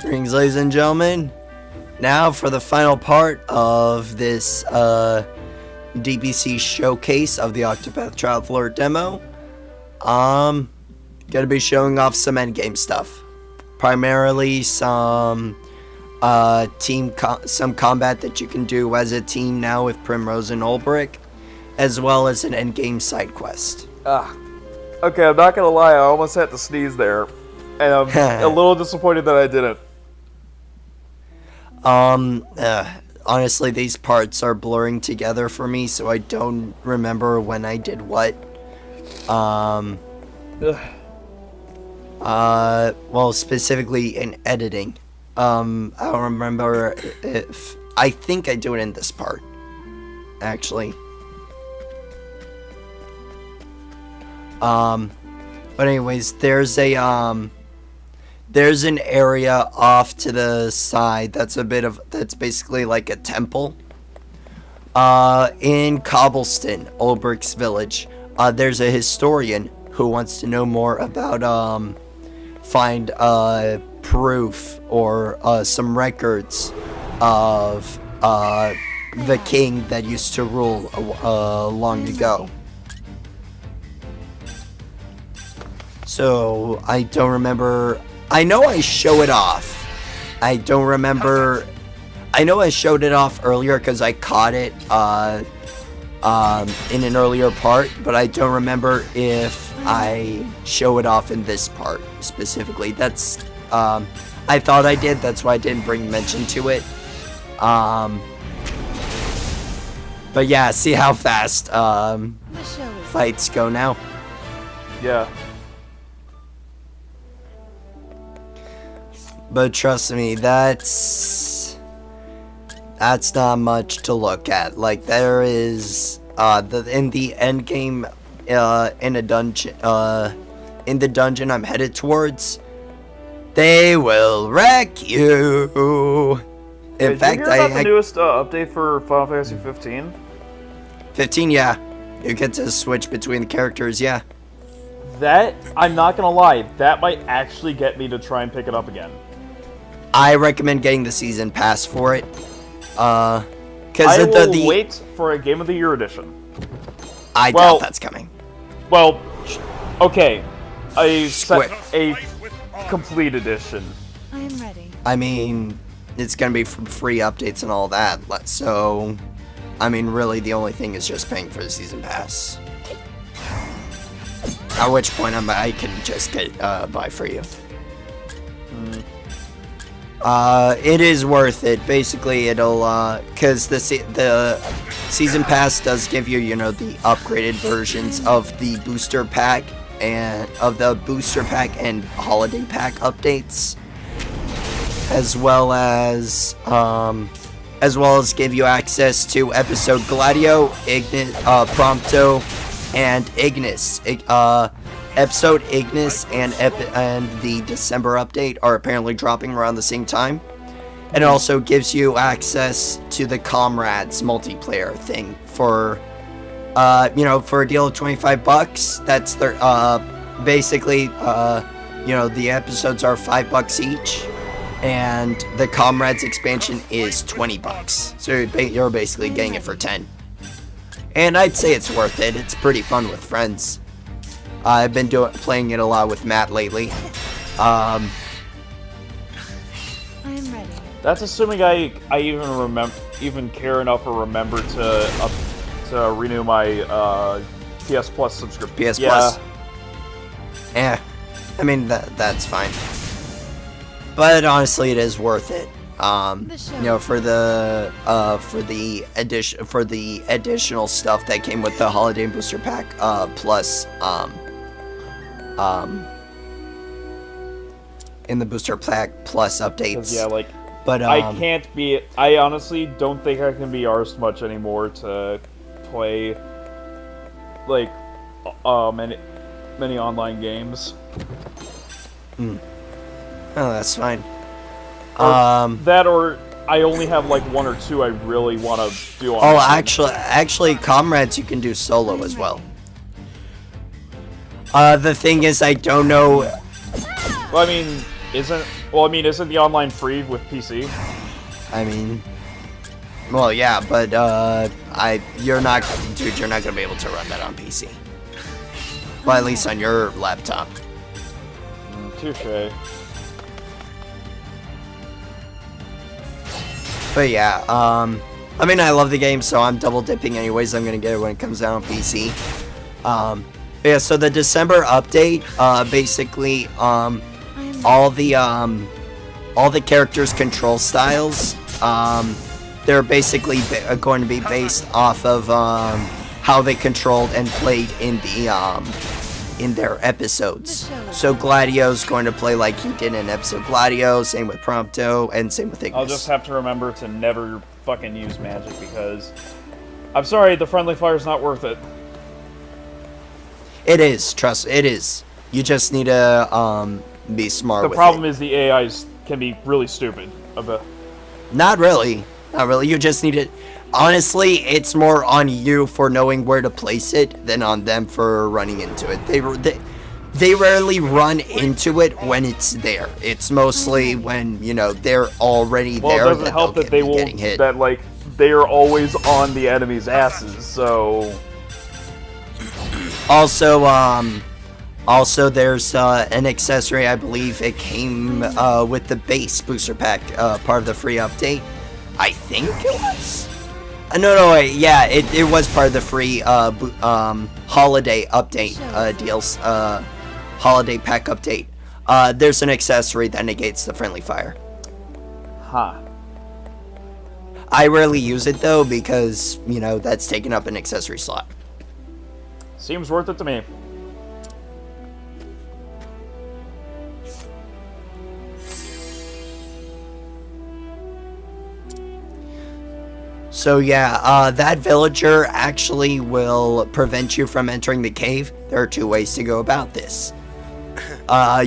Greetings, ladies and gentlemen. Now for the final part of this DBC Showcase of the Octopath Traveler demo. Gonna be showing off some endgame stuff. Primarily some some combat that you can do as a team now with Primrose and Ulbrich, as well as an endgame side quest. Okay, I'm not gonna lie, I almost had to sneeze there. And I'm a little disappointed that I didn't. Honestly, these parts are blurring together for me, so I don't remember when I did what. Well, specifically in editing. I don't remember if... I think I do it in this part, actually. But anyways, there's an area off to the side that's that's basically like a temple. In Cobblestone, Ulbrich's village, there's a historian who wants to know more about, find, proof or, some records of, the king that used to rule, long ago. So, I don't remember... I know I show it off. I don't remember... I know I showed it off earlier because I caught it, in an earlier part, but I don't remember if I show it off in this part, specifically. That's, I thought I did, that's why I didn't bring mention to it. But yeah, see how fast, fights go now? Yeah. But trust me, that's not much to look at. Like, there is, in the end game, in the dungeon I'm headed towards, they will wreck you. In fact, did you hear about the newest update for Final Fantasy 15? 15, yeah. You get to switch between the characters, yeah. That, I'm not gonna lie, that might actually get me to try and pick it up again. I recommend getting the season pass for it. I will wait for a Game of the Year edition. I doubt that's coming. Well, okay, a complete edition. I am ready. I mean, it's gonna be from free updates and all that. So, I mean, really, the only thing is just paying for the season pass. At which point, I can just get buy for you. It is worth it. Basically, it'll, cause the season pass does give you, you know, the upgraded versions of the booster pack and holiday pack updates, as well as give you access to episode Gladio, Ignis, Prompto, and Ignis. Episode Ignis and the December update are apparently dropping around the same time. And it also gives you access to the Comrades multiplayer thing for, you know, for a deal of $25. That's their, basically, you know, the episodes are $5 each. And the Comrades expansion is $20. So you're basically getting it for 10. And I'd say it's worth it. It's pretty fun with friends. I've been playing it a lot with Matt lately. I am ready. That's assuming I even care enough or remember to renew my PS Plus subscription. PS Plus. Yeah, I mean that's fine. But honestly, it is worth it. You know, for the additional stuff that came with the holiday booster pack, plus in the booster pack plus updates. Yeah, like, but I honestly don't think I can be arsed much anymore to play like many online games. Oh, that's fine. That or I only have like one or two I really want to do on. Oh, actually, Comrades you can do solo as well. The thing is, I don't know. Well, I mean, Well, I mean, isn't the online free with PC? I mean, well, yeah, but you're not gonna be able to run that on PC. Well, at least on your laptop. Touche. But yeah, I mean, I love the game, so I'm double dipping anyways. I'm gonna get it when it comes out on PC. Yeah, so the December update, basically, all the characters' control styles, they're basically going to be based off of how they controlled and played in their episodes. So Gladio's going to play like he did in episode Gladio, same with Prompto, and same with Ignis. I'll just have to remember to never fucking use magic because I'm sorry, the friendly fire's not worth it. It is, trust, it is. You just need to be smart with it. The problem is the AIs can be really stupid. Not really. Not really. You just need it. Honestly, it's more on you for knowing where to place it than on them for running into it. They rarely run into it when it's there. It's mostly when, you know, they're already there. Well, it doesn't help that they won't, that, like, they are always on the enemy's asses, so... Also, there's an accessory, I believe it came with the base booster pack, part of the free update. I think it was? No, wait, yeah, it was part of the free holiday update deals, holiday pack update. There's an accessory that negates the friendly fire. Huh. I rarely use it though because, you know, that's taking up an accessory slot. Seems worth it to me. So yeah, that villager actually will prevent you from entering the cave. There are two ways to go about this.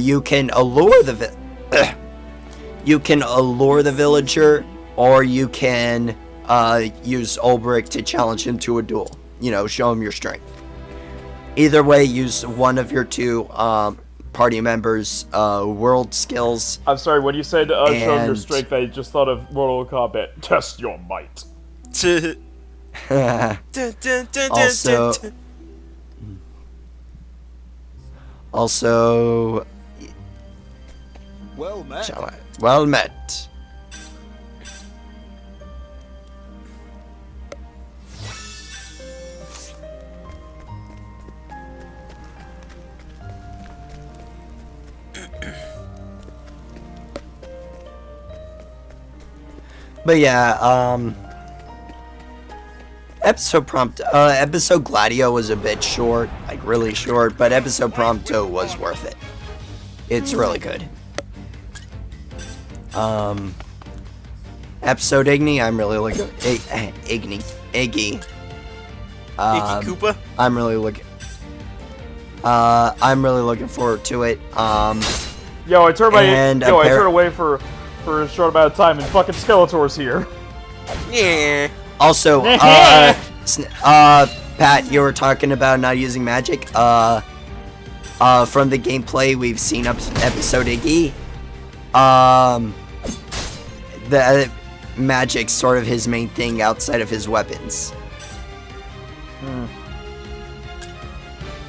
You can allure the villager, or you can use Ulbrich to challenge him to a duel. You know, show him your strength. Either way, use one of your two party members' world skills. I'm sorry, when you said show him your strength, I just thought of Mortal Kombat. Test your might. Also, well met. Well met. But yeah, episode Gladio was a bit short, like really short, but episode Prompto was worth it. It's really good. Episode Igni, I'm really looking. Iggy. Iggy Koopa. I'm really looking forward to it. Yo, I turned away for a short amount of time, and fucking Skeletor's here. Yeah. Also, Pat, you were talking about not using magic. From the gameplay we've seen up episode Iggy, the magic's sort of his main thing outside of his weapons.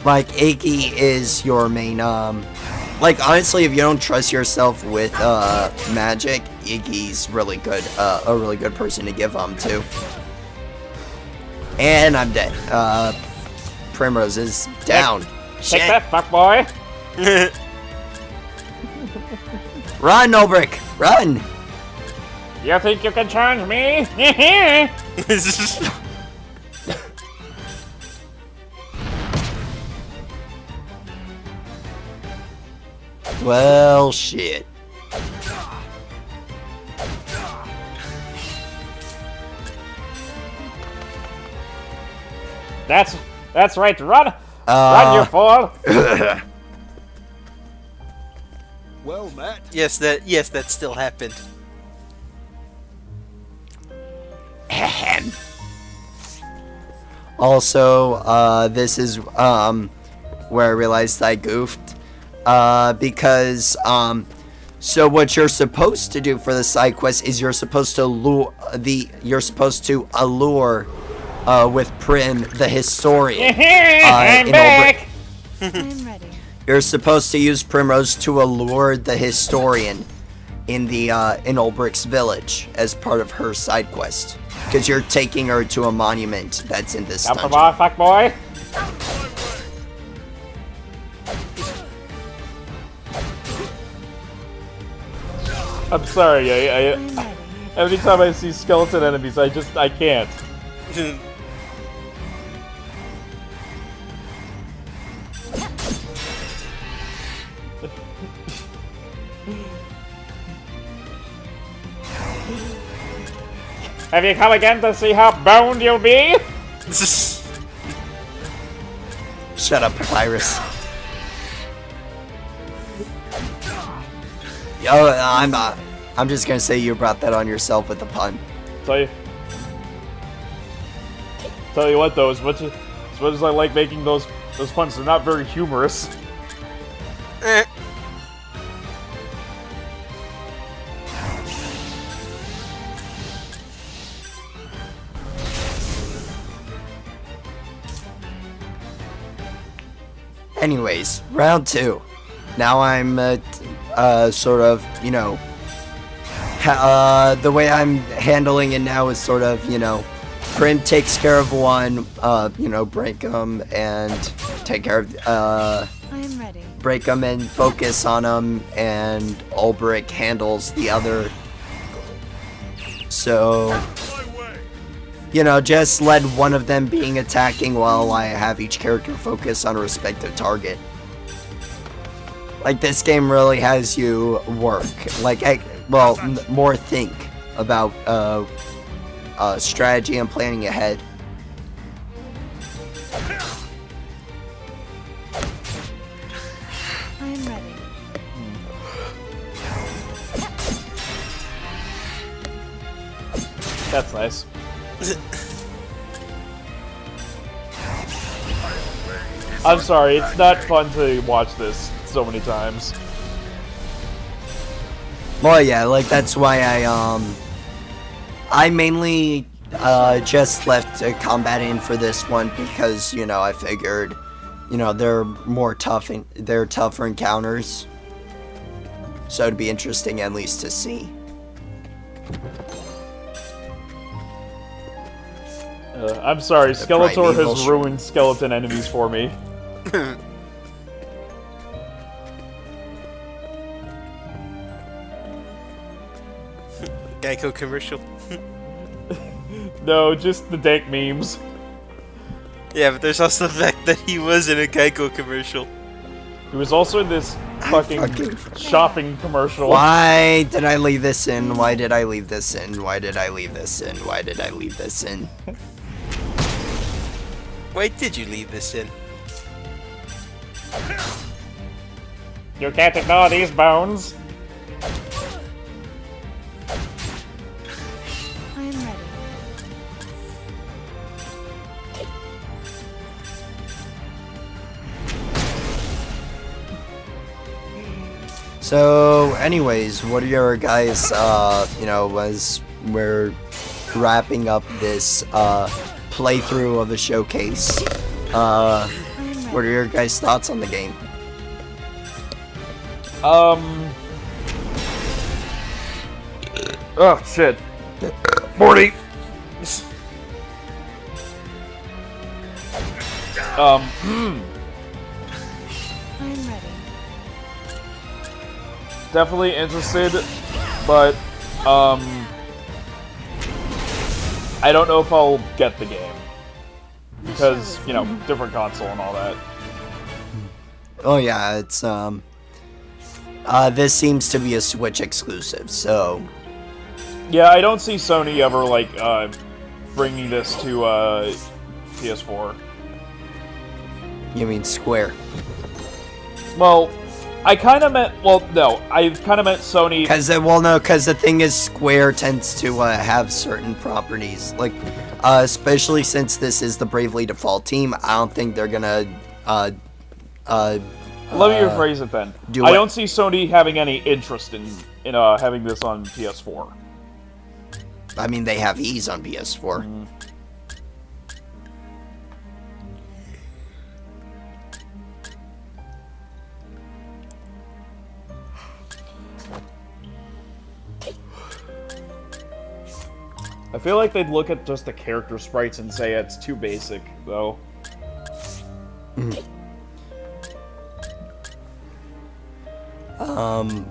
Like, Iggy is your main, like, honestly, if you don't trust yourself with, magic, Iggy's really good, a really good person to give to. And I'm dead. Primrose is down. Take that, fuckboy! Run, Ulbrich! Run! You think you can challenge me? Well, shit. That's right. Run, run, you fool! Well met. Yes, that still happened. Also, this is where I realized I goofed. Because So what you're supposed to do for the side quest is you're supposed to allure with Prim the historian. I'm back. I'm ready. You're supposed to use Primrose to allure the historian in the in Ulbricht's village as part of her side quest, because you're taking her to a monument that's in this dungeon. Fuck boy. I'm sorry. Every time I see skeleton enemies, I can't. Have you come again to see how boned you'll be? Shut up, Papyrus. Yo, I'm just gonna say you brought that on yourself with the pun. Tell you what though, as much as I like making those puns, they're not very humorous. Anyways, round 2. Now I'm sort of, you know, the way I'm handling it now is sort of, you know, Prim takes care of one, you know, break them and take care of, I'm ready. break them and focus on them, and Ulbrich handles the other. So, you know, just let one of them being attacking while I have each character focus on a respective target. Like, this game really has you work. Like, more think about strategy and planning ahead. I'm ready. That's nice. I'm sorry, it's not fun to watch this so many times. Well, yeah, like, that's why I mainly just left combat in for this one because, you know, I figured, you know, they're tougher encounters, so it'd be interesting at least to see. I'm sorry, Skeletor has ruined skeleton enemies for me. Geico commercial. No, just the dank memes. Yeah, but there's also the fact that he was in a Geico commercial. He was also in this fucking shopping commercial. Why did I leave this in? Why did I leave this in? Why did I leave this in? Why did I leave this in? Why did you leave this in? You can't ignore these bones. I'm ready. So, anyways, what are your guys, you know, as we're wrapping up this, playthrough of the showcase, what are your guys' thoughts on the game? Oh, shit. Morty! I'm ready. Definitely interested, but, I don't know if I'll get the game. Because, you know, different console and all that. Oh yeah, it's, this seems to be a Switch exclusive, so... Yeah, I don't see Sony ever, like, bringing this to, PS4. You mean Square? Well, I kind of meant, well, no, I kind of meant Sony... Because the thing is, Square tends to, have certain properties, like, especially since this is the Bravely Default team, I don't think they're gonna, Let me rephrase it then. I don't see Sony having any interest in having this on PS4. I mean, they have Ease on PS4. I feel like they'd look at just the character sprites and say it's too basic, though.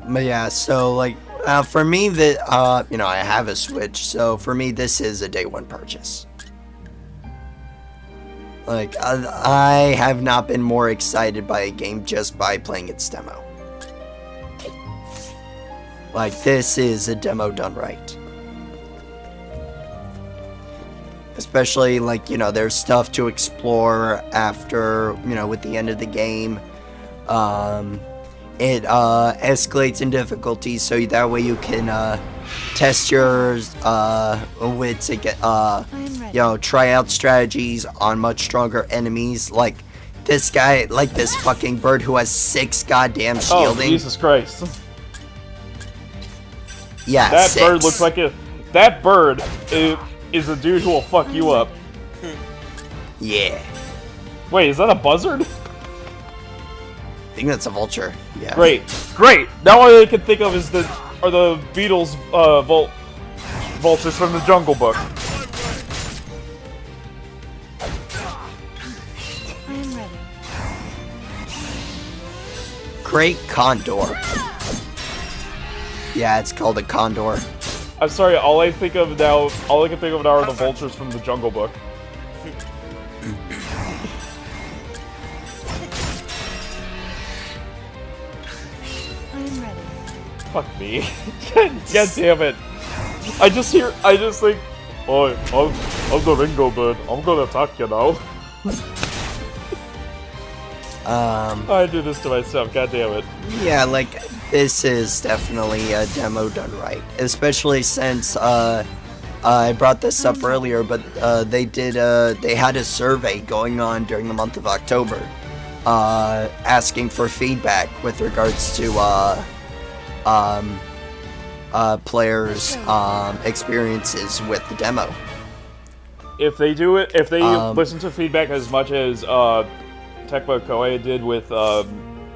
But yeah, so like, for me, that you know, I have a Switch, so for me, this is a day one purchase. Like, I have not been more excited by a game just by playing its demo. Like, this is a demo done right. Especially, like, you know, there's stuff to explore after, you know, with the end of the game. It escalates in difficulty, so that way you can test your wits again, you know, try out strategies on much stronger enemies. Like this guy, like this fucking bird who has 6 goddamn shielding. Oh, Jesus Christ. Yeah, that 6. bird looks like that bird is a dude who will fuck you up. Yeah. Wait, is that a buzzard? I think that's a vulture. Yeah. Great. Now all I can think of is the Beatles vultures from the Jungle Book. I am ready. Great condor. Yeah, it's called a condor. I'm sorry. All I can think of now are the vultures from the Jungle Book. Fuck me. God damn it. I just think, oh, I'm the Ringo bird. I'm gonna attack you now. I do this to myself, god damn it. Yeah, like, this is definitely a demo done right. Especially since, I brought this up earlier, but, they had a survey going on during the month of October, asking for feedback with regards to, players' experiences with the demo. If they do it, if they listen to feedback as much as Tecmo Koei did with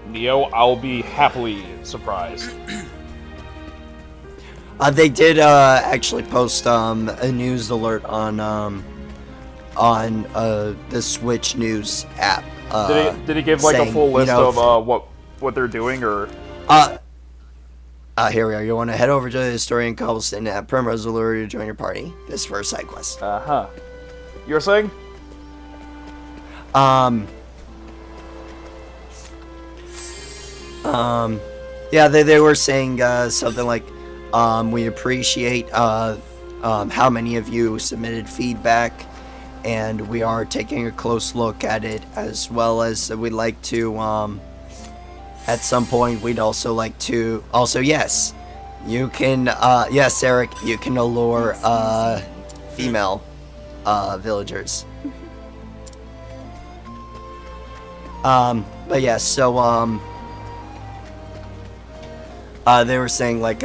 Neo, I'll be happily surprised. They did actually post a news alert on the Switch News app. Did he give like saying, a full list you know, of what they're doing, or? Here we are. You want to head over to Historian Cobblestone at Primrose Allure to join your party. This is for a side quest. You were saying? Yeah, they were saying something like, we appreciate how many of you submitted feedback, and we are taking a close look at it, as well as we'd like to, at some point, we'd also like to, yes, you can, yes, Eric, you can allure, female, villagers. But yeah, so, they were saying, like,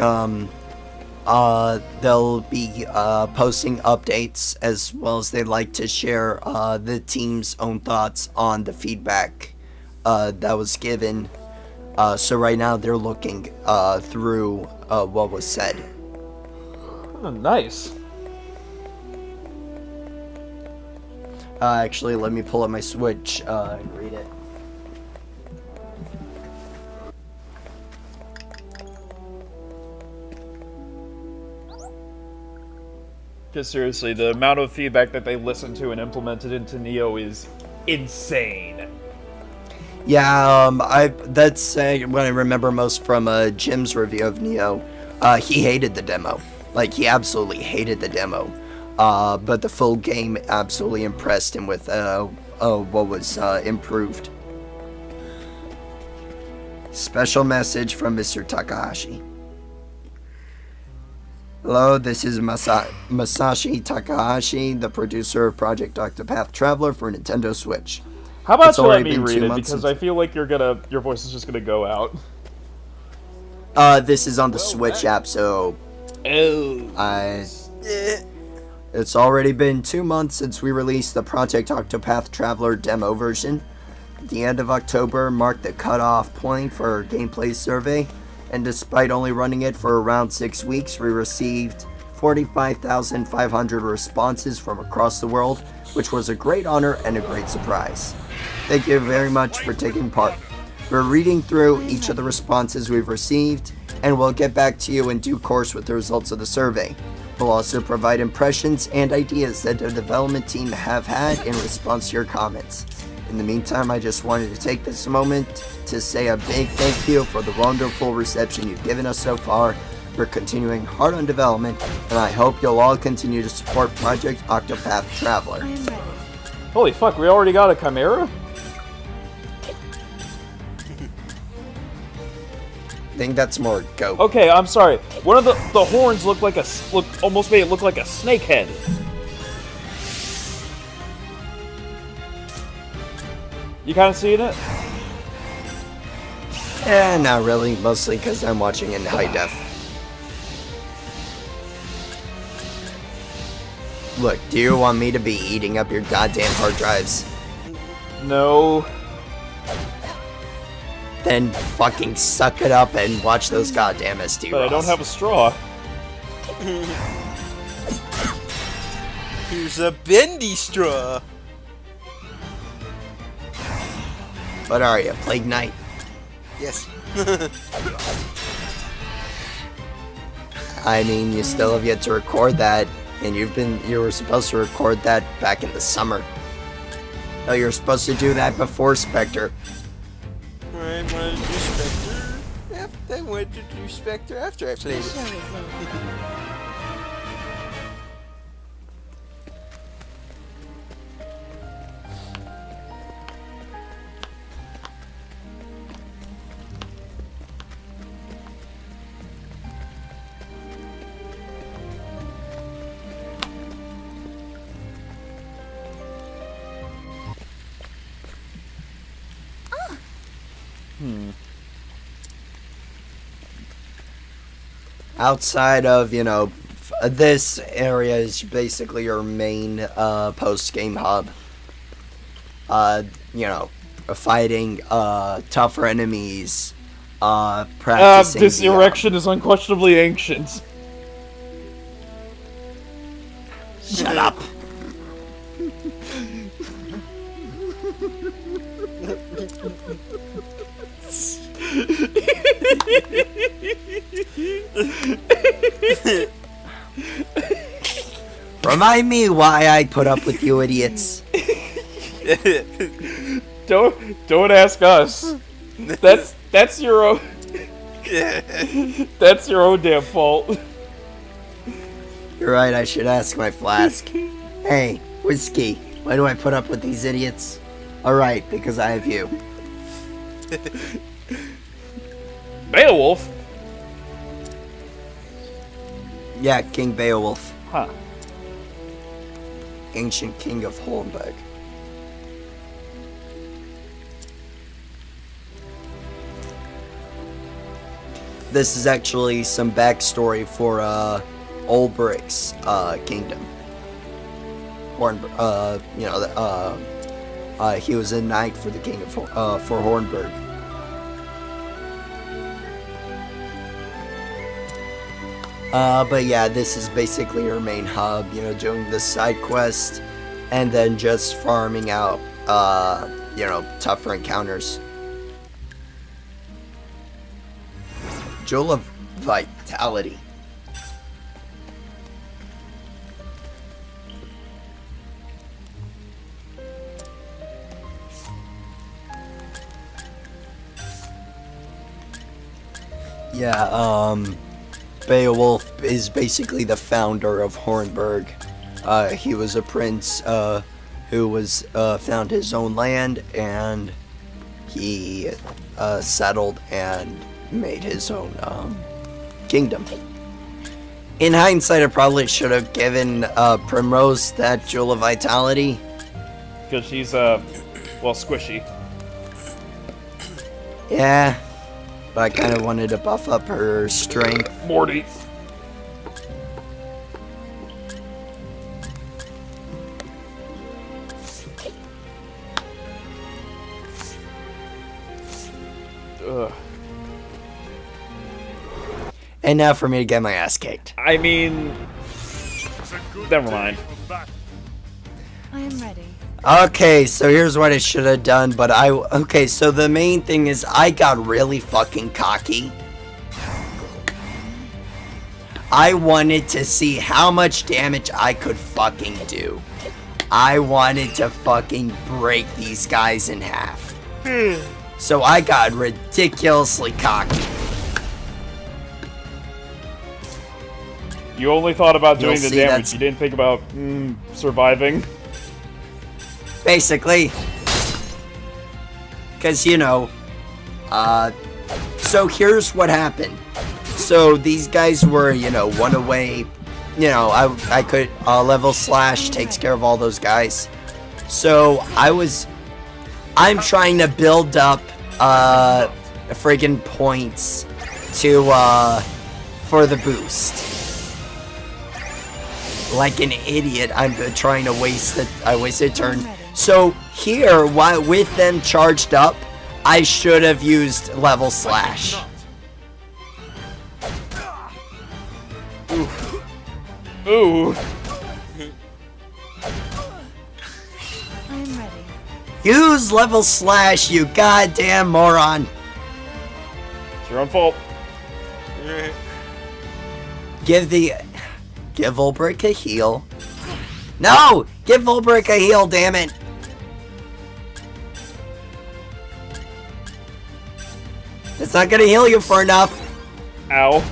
they'll be, posting updates, as well as they'd like to share, the team's own thoughts on the feedback, that was given. So right now they're looking through what was said. Oh, nice. Actually, let me pull up my Switch and read it. Because seriously, the amount of feedback that they listened to and implemented into Neo is insane. Yeah, that's what I remember most from Jim's review of Neo. He hated the demo. Like, he absolutely hated the demo. But the full game absolutely impressed him with what was improved. Special message from Mr. Takahashi. Hello, this is Masashi Takahashi, the producer of Project Octopath Traveler for Nintendo Switch. How about It's you let already me been read 2 it, months because since- I feel like your voice is just gonna go out. This is on the Switch app, so Oh. it's already been 2 months since we released the Project Octopath Traveler demo version. The end of October marked the cutoff point for our gameplay survey, and despite only running it for around 6 weeks, we received 45,500 responses from across the world, which was a great honor and a great surprise. Thank you very much for taking part. We're reading through each of the responses we've received, and we'll get back to you in due course with the results of the survey. We'll also provide impressions and ideas that the development team have had in response to your comments. In the meantime, I just wanted to take this moment to say a big thank you for the wonderful reception you've given us so far. We're continuing hard on development, and I hope you'll all continue to support Project Octopath Traveler. I am ready. Holy fuck, we already got a Chimera? I think that's more goat. Okay, I'm sorry. One of the horns looked like almost made it look like a snake head. You kind of seeing it? Not really, mostly because I'm watching in high def. Look, do you want me to be eating up your goddamn hard drives? No. Then fucking suck it up and watch those goddamn SD But I don't have a straw. Here's a bendy straw. What are you, Plague Knight? Yes. I mean, you still have yet to record that, and you were supposed to record that back in the summer. No, you were supposed to do that before Spectre. I wanted to do Spectre. I wanted to do Spectre after I played Show it. is over. Outside of, this area is basically your main post-game hub. Fighting tougher enemies, practicing. This the, erection is unquestionably ancient. Shut up. Remind me why I put up with you idiots. Don't ask us. That's your own. That's your own damn fault. You're right, I should ask my flask. Hey, Whiskey, why do I put up with these idiots? Alright, because I have you. Beowulf? Yeah, King Beowulf. Huh. Ancient king of Hornburg. This is actually some backstory for Ulbricht's kingdom. He was a knight for the king of for Hornburg. But yeah, this is basically your main hub, doing the side quest, and then just farming out, tougher encounters. Jewel of Vitality. Yeah, Beowulf is basically the founder of Hornburg. He was a prince who was found his own land, and he settled and made his own kingdom. In hindsight, I probably should have given Primrose that Jewel of Vitality. Because she's Well, squishy. Yeah, but I kind of wanted to buff up her strength. Morty. Ugh. And now for me to get my ass kicked. I mean, never mind. I am ready. Okay, so here's what I should have done, but okay, so the main thing is I got really fucking cocky. I wanted to see how much damage I could fucking do. I wanted to fucking break these guys in half. So I got ridiculously cocky. You only thought about doing You'll the see damage. that's- You didn't think about surviving. Basically. Because, you know, so here's what happened. So these guys were, you know, one away. You know, I could, level slash takes care of all those guys. So I'm trying to build up, friggin' points to, for the boost. Like an idiot, I'm trying to waste it. I wasted a turn. So here, with them charged up, I should have used level slash. Ooh. I am ready. Use level slash, you goddamn moron. It's your own fault. Give Volbrick a heal. No! Give Volbrick a heal, damn it! It's not gonna heal you for enough. Ow.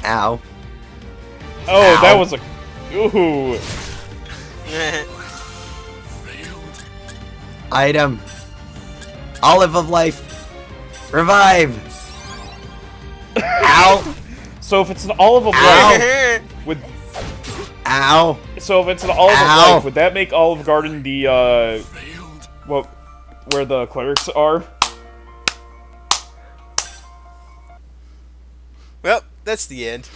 Ow. Oh, Ow. that was a... Ooh. Item. Olive of life. Revive. Ow. So if it's an olive of Ow. life... Would... Ow. So if it's an olive Ow. of life, would that make Olive Garden the, well, where the clerics are? Well, that's the end.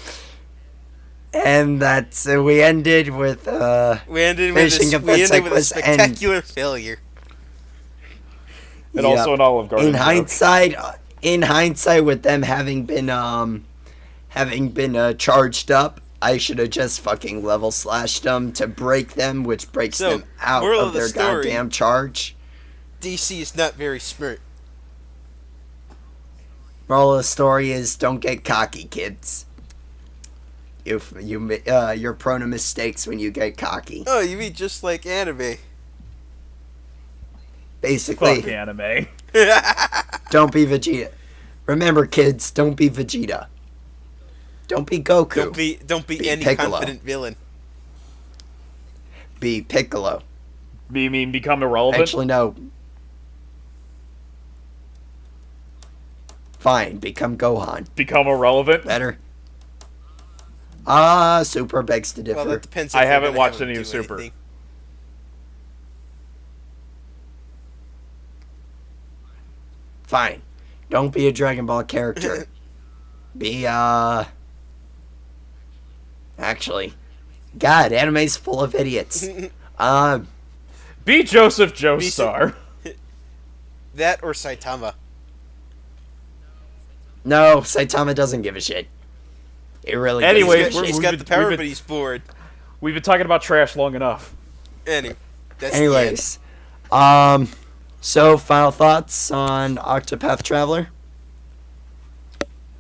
And that's we ended with We ended with finishing a, up we that ended with a cyclist and- spectacular failure. And also an Olive Garden in joke. hindsight with them having been charged up, I should have just fucking level slashed them to break them, which breaks So, them out moral of of the their story- goddamn charge. DC is not very smart. Moral of the story is don't get cocky, kids. You're prone to mistakes when you get cocky. Oh, you mean just like anime? Basically, Fuck anime. don't be Vegeta. Remember, kids, don't be Vegeta. Don't be Goku. Don't be any Piccolo. confident villain. Be Piccolo. You mean become irrelevant? Actually, no. Fine, become Gohan. Become irrelevant? Better. Super begs to differ. Well, that depends. I if they're haven't gonna watched have him any of do Super. anything. Fine. Don't be a Dragon Ball character. Be, Actually. God, anime's full of idiots. Be Joseph Be Joestar. That or Saitama. No, Saitama doesn't give a shit. It really Anyway, doesn't give a He's shit. got the power, we've been- but he's bored. We've been talking about trash long enough. Anyway, that's Anyways. So final thoughts on Octopath Traveler?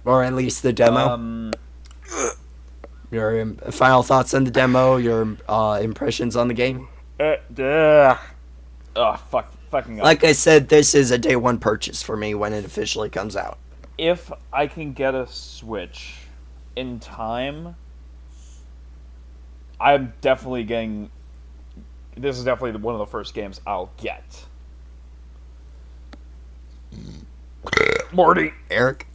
Or at least the demo? Your final thoughts on the demo, your impressions on the game? Fucking up. Like I said, this is a day one purchase for me when it officially comes out. If I can get a Switch in time, I'm definitely getting... This is definitely one of the first games I'll get. Morty! Eric?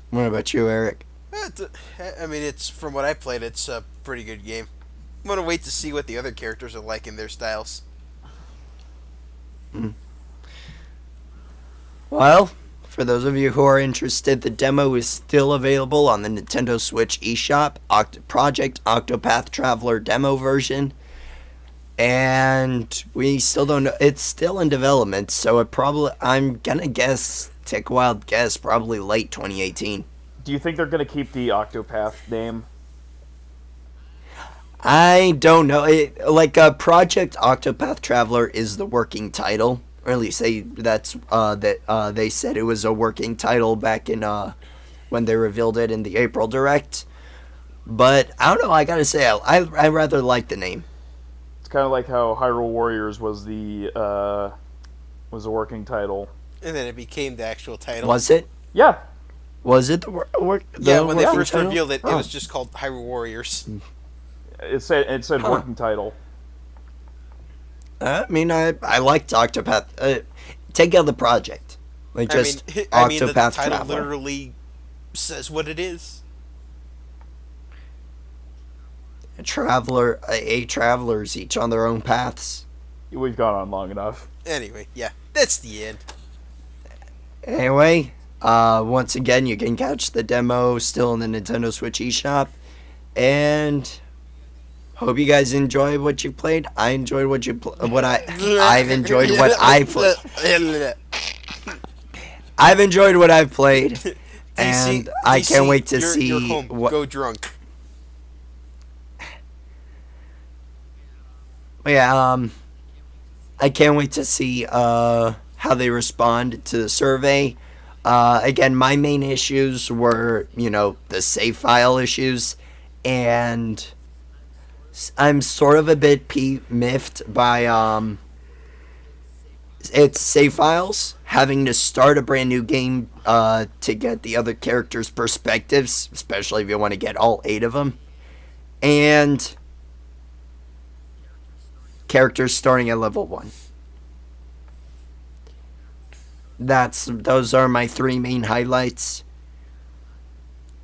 What about you, Eric? I mean, it's from what I played, it's a pretty good game. I'm gonna wait to see what the other characters are like in their styles. Well, for those of you who are interested, the demo is still available on the Nintendo Switch eShop, Project Octopath Traveler demo version. And we still don't know. It's still in development, so I'm gonna guess, take a wild guess, probably late 2018. Do you think they're going to keep the Octopath name? I don't know. Project Octopath Traveler is the working title, or at least they said it was a working title back in when they revealed it in the April Direct. But I don't know. I gotta say, I rather like the name. It's kind of like how Hyrule Warriors was the working title. And then it became the actual title. Was it? Yeah. Was it the work? Yeah, when they first title? revealed it, Oh. it was just called Hyrule Warriors. It said working title. I mean, I liked Octopath. Take out the project. Like, just Octopath the title Traveler. literally says what it is. Eight travelers, each on their own paths. We've gone on long enough. Anyway, yeah, that's the end. Anyway, once again, you can catch the demo still in the Nintendo Switch eShop. And hope you guys enjoy what you played. I enjoyed what you I've enjoyed what I played. I've enjoyed what I've played, and I can't wait to see you're home. what. Go drunk. Yeah, I can't wait to see how they respond to the survey. Again, my main issues were, the save file issues, and I'm sort of a bit miffed by its save files, having to start a brand new game to get the other characters' perspectives, especially if you want to get all 8 of them, and characters starting at level 1. Those are my 3 main highlights.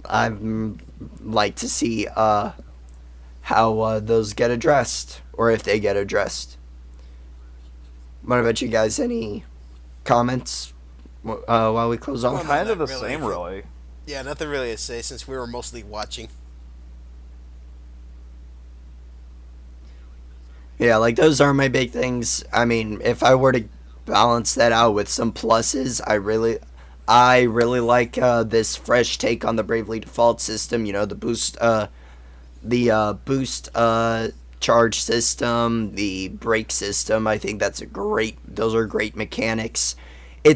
I'd like to see how those get addressed, or if they get addressed. What about you guys? Any comments while we close off? Kind of the really. same, really. Yeah, nothing really to say since we were mostly watching. Yeah, like, those are my big things. I mean, if I were to balance that out with some pluses, I really like this fresh take on the Bravely Default system. The boost charge system, the brake system. I think those are great mechanics. I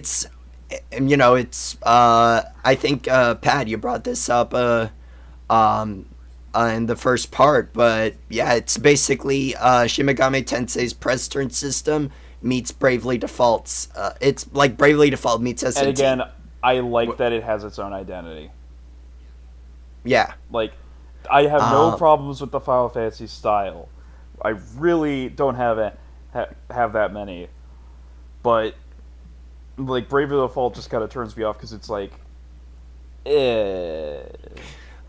think Pat, you brought this up in the first part, but yeah, it's basically Shin Megami Tensei's press turn system meets Bravely Default's. It's like Bravely Default meets SMT. And again, I like that it has its own identity. Yeah. Like, I have no problems with the Final Fantasy style. I really don't have that many. But, like, Bravely Default just kind of turns me off because it's like,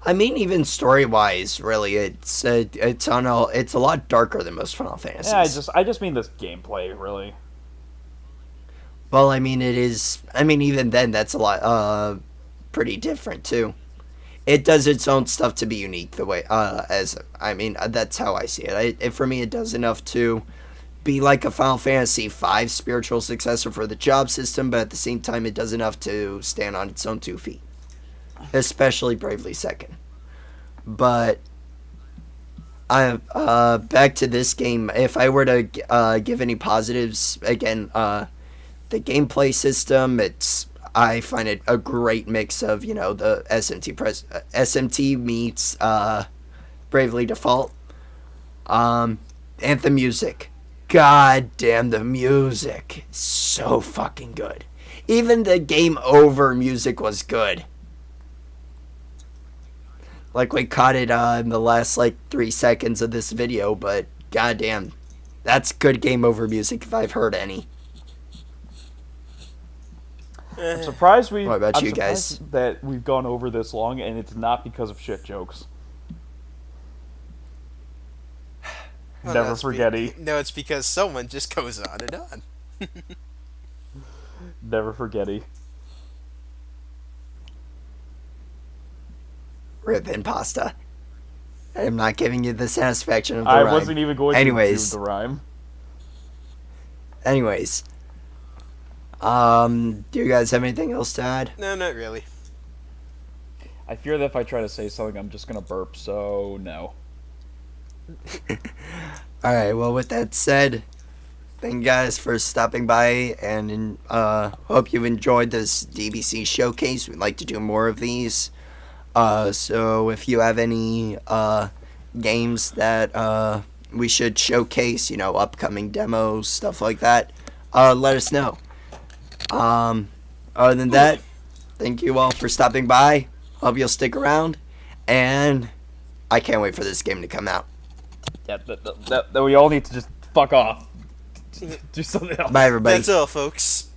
I mean, even story-wise, really, it's a lot darker than most Final Fantasies. Yeah, I just mean this gameplay, really. Well, I mean, it is. I mean, even then, that's a lot, pretty different too. It does its own stuff to be unique. The way, that's how I see it. For me, it does enough to be like a Final Fantasy V spiritual successor for the job system, but at the same time, it does enough to stand on its own 2 feet. Especially Bravely Second. But back to this game. If I were to give any positives, again, the gameplay system, I find it a great mix of, the SMT meets Bravely Default. And the music. God damn, the music. So fucking good. Even the game over music was good. Like, we caught it in the last, 3 seconds of this video, but goddamn, that's good game over music if I've heard any. I'm surprised What about you guys? that we've gone over this long, and it's not because of shit jokes. Well, Never forgetty. No, it's because someone just goes on and on. Never forgetty. Rip Impasta. I'm not giving you the satisfaction of the I rhyme. wasn't even going Anyways. to do the rhyme. Anyways. Do you guys have anything else to add? No, not really. I fear that if I try to say something, I'm just gonna burp, so no. Alright, well, with that said, thank you guys for stopping by, and hope you enjoyed this DBC Showcase. We'd like to do more of these. So if you have any games that we should showcase, upcoming demos, stuff like that, let us know. Other than that, thank you all for stopping by. Hope you'll stick around, and I can't wait for this game to come out. Yeah, that we all need to just fuck off. Do something else. Bye, everybody. That's all, folks.